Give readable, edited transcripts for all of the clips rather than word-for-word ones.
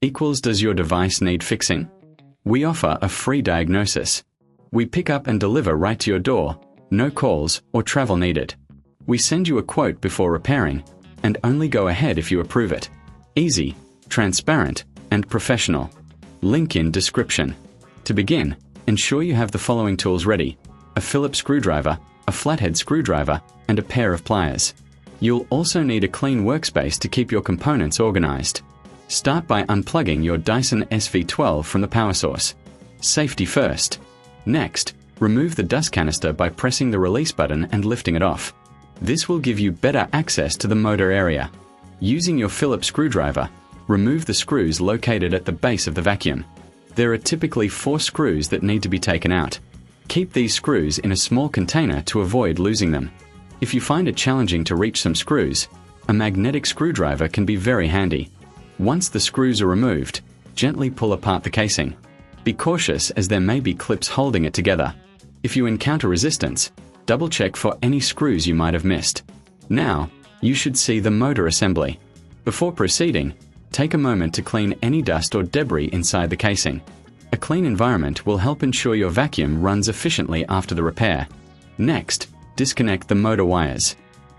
equals does your device need fixing? We offer a free diagnosis. We pick up and deliver right to your door, no calls or travel needed. We send you a quote before repairing, and only go ahead if you approve it. Easy, transparent, and professional. Link in description. To begin, ensure you have the following tools ready: a Phillips screwdriver, a flathead screwdriver, and a pair of pliers. You'll also need a clean workspace to keep your components organized. Start by unplugging your Dyson SV12 from the power source. Safety first. Next, remove the dust canister by pressing the release button and lifting it off. This will give you better access to the motor area. Using your Phillips screwdriver, remove the screws located at the base of the vacuum. There are typically 4 screws that need to be taken out. Keep these screws in a small container to avoid losing them. If you find it challenging to reach some screws, a magnetic screwdriver can be very handy. Once the screws are removed, gently pull apart the casing. Be cautious as there may be clips holding it together. If you encounter resistance, double-check for any screws you might have missed. Now, you should see the motor assembly. Before proceeding, take a moment to clean any dust or debris inside the casing. A clean environment will help ensure your vacuum runs efficiently after the repair. Next, disconnect the motor wires.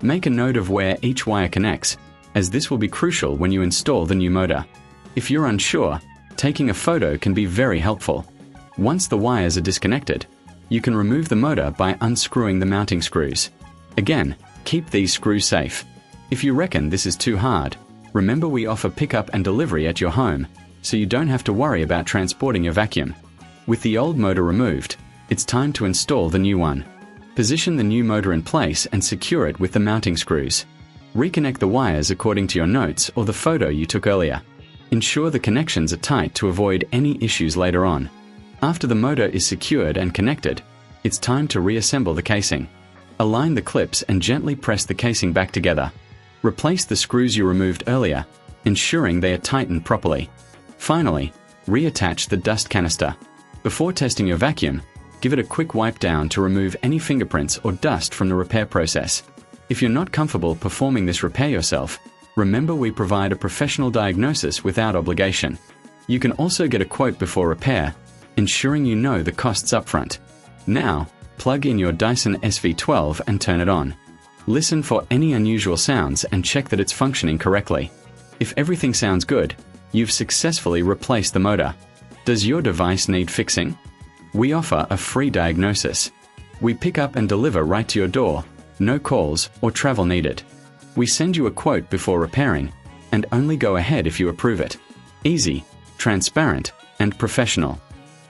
Make a note of where each wire connects, as this will be crucial when you install the new motor. If you're unsure, taking a photo can be very helpful. Once the wires are disconnected, you can remove the motor by unscrewing the mounting screws. Again, keep these screws safe. If you reckon this is too hard, remember we offer pickup and delivery at your home, so you don't have to worry about transporting your vacuum. With the old motor removed, it's time to install the new one. Position the new motor in place and secure it with the mounting screws. Reconnect the wires according to your notes or the photo you took earlier. Ensure the connections are tight to avoid any issues later on. After the motor is secured and connected, it's time to reassemble the casing. Align the clips and gently press the casing back together. Replace the screws you removed earlier, ensuring they are tightened properly. Finally, reattach the dust canister. Before testing your vacuum, give it a quick wipe down to remove any fingerprints or dust from the repair process. If you're not comfortable performing this repair yourself, remember we provide a professional diagnosis without obligation. You can also get a quote before repair, ensuring you know the costs upfront. Now, plug in your Dyson SV12 and turn it on. Listen for any unusual sounds and check that it's functioning correctly. If everything sounds good, you've successfully replaced the motor. Does your device need fixing? We offer a free diagnosis. We pick up and deliver right to your door, no calls or travel needed. We send you a quote before repairing, and only go ahead if you approve it. Easy, transparent, and professional.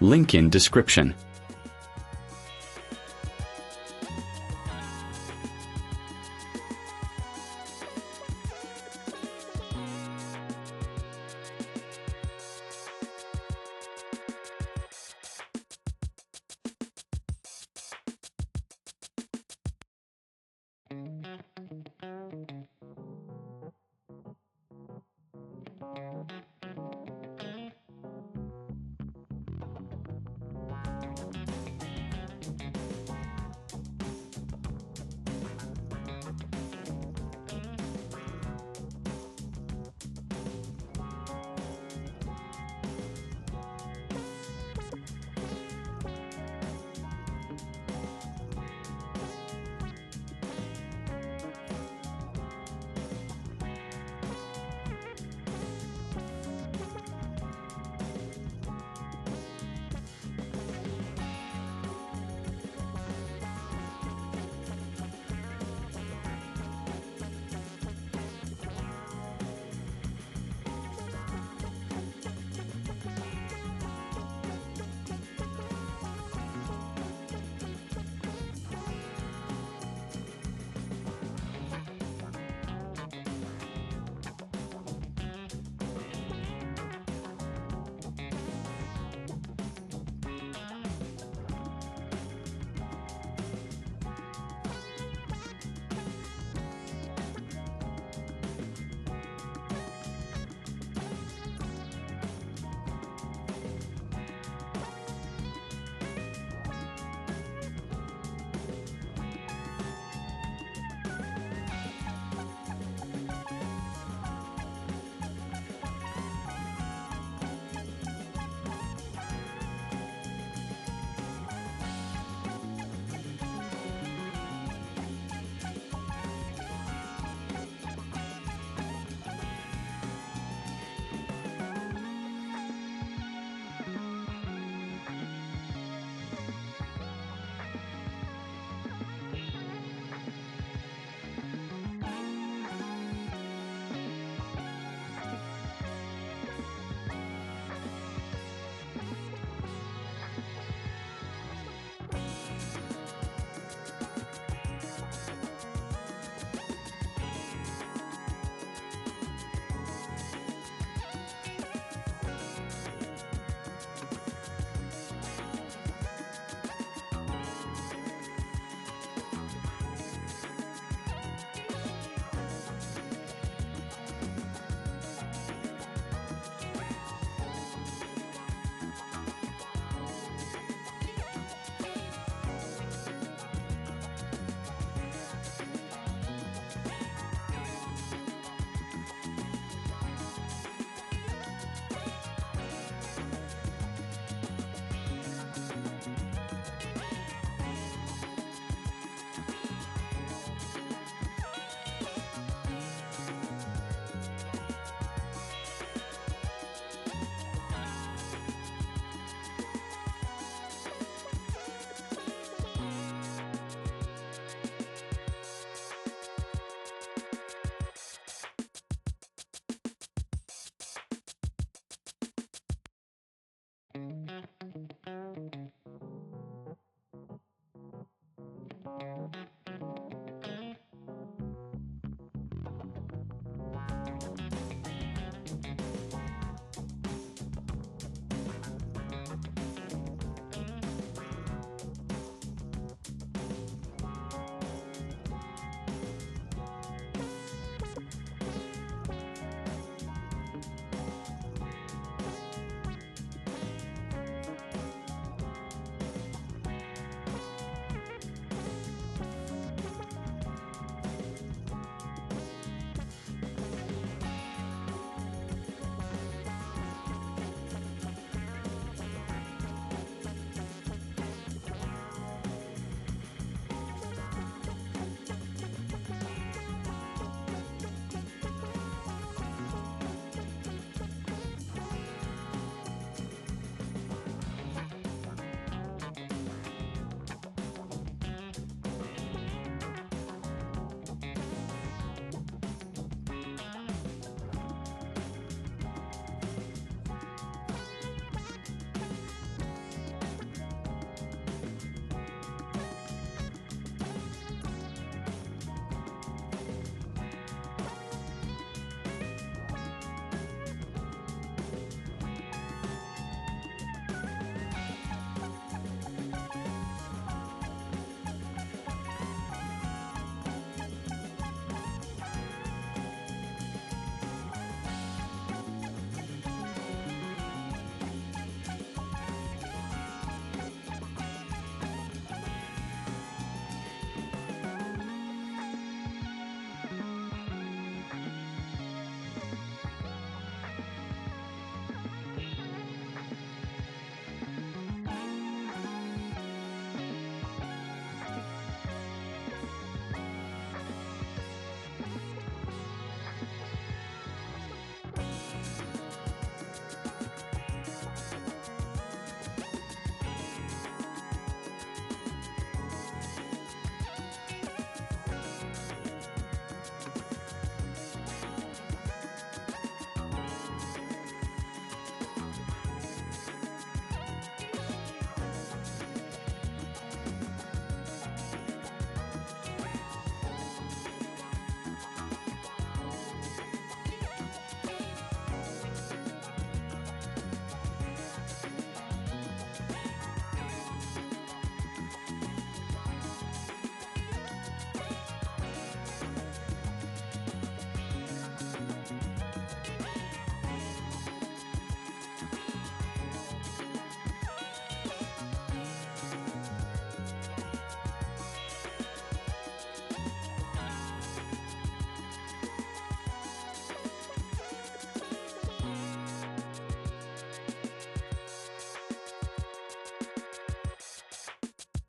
Link in description.